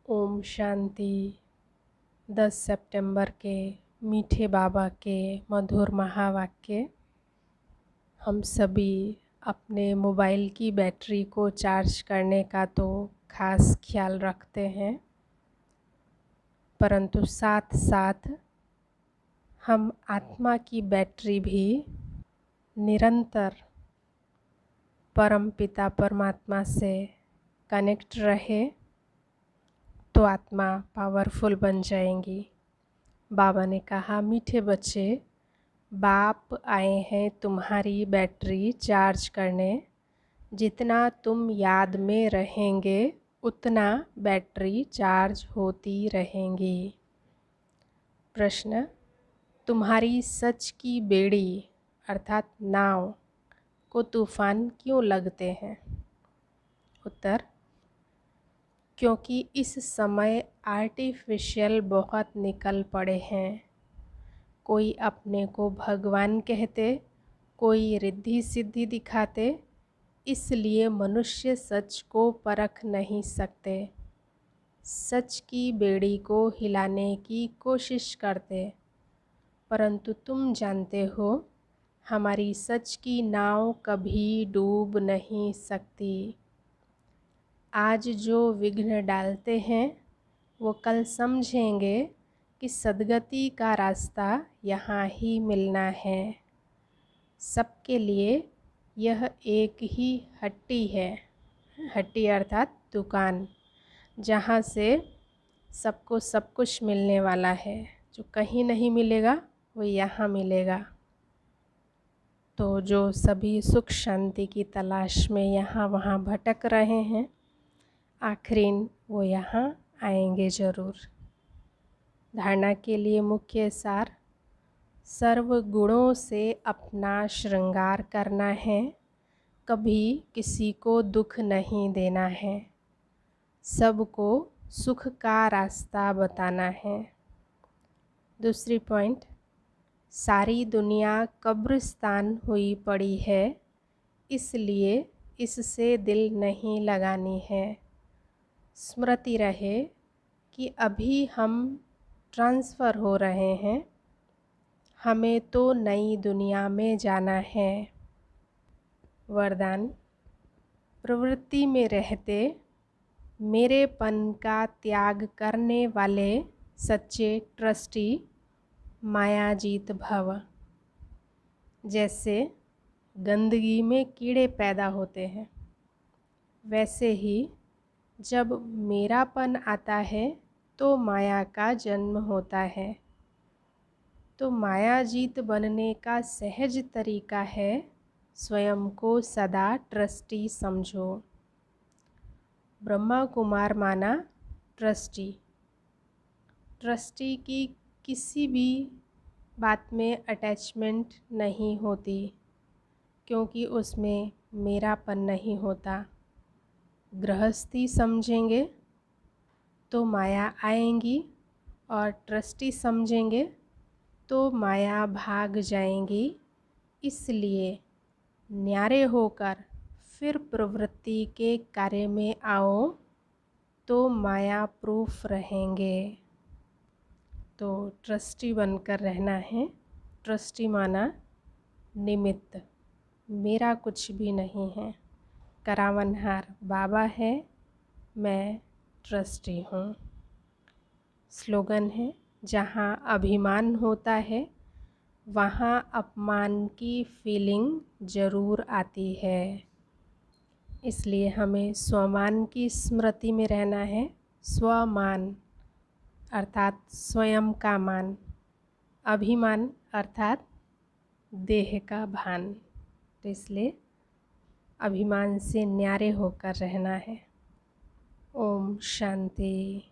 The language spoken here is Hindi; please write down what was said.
ओम शांति। 10 सितंबर के मीठे बाबा के मधुर महावाक्य। हम सभी अपने मोबाइल की बैटरी को चार्ज करने का तो खास ख्याल रखते हैं, परंतु साथ साथ हम आत्मा की बैटरी भी निरंतर परम पिता परमात्मा से कनेक्ट रहे तो आत्मा पावरफुल बन जाएंगी। बाबा ने कहा, मीठे बच्चे, बाप आए हैं तुम्हारी बैटरी चार्ज करने। जितना तुम याद में रहेंगे उतना बैटरी चार्ज होती रहेंगी। प्रश्न, तुम्हारी सच की बेड़ी अर्थात नाव को तूफान क्यों लगते हैं? उत्तर, क्योंकि इस समय आर्टिफिशियल बहुत निकल पड़े हैं। कोई अपने को भगवान कहते, कोई रिद्धि सिद्धि दिखाते, इसलिए मनुष्य सच को परख नहीं सकते। सच की बेड़ी को हिलाने की कोशिश करते, परंतु तुम जानते हो हमारी सच की नाव कभी डूब नहीं सकती। आज जो विघ्न डालते हैं वो कल समझेंगे कि सद्गति का रास्ता यहाँ ही मिलना है। सबके लिए यह एक ही हट्टी है। हट्टी अर्थात दुकान, जहाँ से सबको सब कुछ मिलने वाला है। जो कहीं नहीं मिलेगा वो यहाँ मिलेगा। तो जो सभी सुख शांति की तलाश में यहाँ वहाँ भटक रहे हैं, आखिरीन वो यहाँ आएंगे ज़रूर। धारणा के लिए मुख्य सार, सर्व गुणों से अपना श्रृंगार करना है, कभी किसी को दुख नहीं देना है, सबको सुख का रास्ता बताना है। दूसरी पॉइंट, सारी दुनिया कब्रिस्तान हुई पड़ी है, इसलिए इससे दिल नहीं लगानी है। स्मृति रहे कि अभी हम ट्रांसफ़र हो रहे हैं, हमें तो नई दुनिया में जाना है। वरदान, प्रवृत्ति में रहते मेरेपन का त्याग करने वाले सच्चे ट्रस्टी मायाजीत भव। जैसे गंदगी में कीड़े पैदा होते हैं, वैसे ही जब मेरापन आता है तो माया का जन्म होता है। तो मायाजीत बनने का सहज तरीका है स्वयं को सदा ट्रस्टी समझो। ब्रह्मा कुमार माना ट्रस्टी। ट्रस्टी की किसी भी बात में अटैचमेंट नहीं होती, क्योंकि उसमें मेरापन नहीं होता। गृहस्थी समझेंगे तो माया आएंगी, और ट्रस्टी समझेंगे तो माया भाग जाएंगी। इसलिए न्यारे होकर फिर प्रवृत्ति के कार्य में आओ तो माया प्रूफ रहेंगे। तो ट्रस्टी बनकर रहना है। ट्रस्टी माना निमित्त, मेरा कुछ भी नहीं है। करावनहार बाबा है, मैं ट्रस्टी हूँ। स्लोगन है, जहाँ अभिमान होता है वहाँ अपमान की फीलिंग ज़रूर आती है। इसलिए हमें स्वमान की स्मृति में रहना है। स्वमान अर्थात स्वयं का मान, अभिमान अर्थात देह का भान। तो इसलिए अभिमान से न्यारे होकर रहना है। ओम शांति।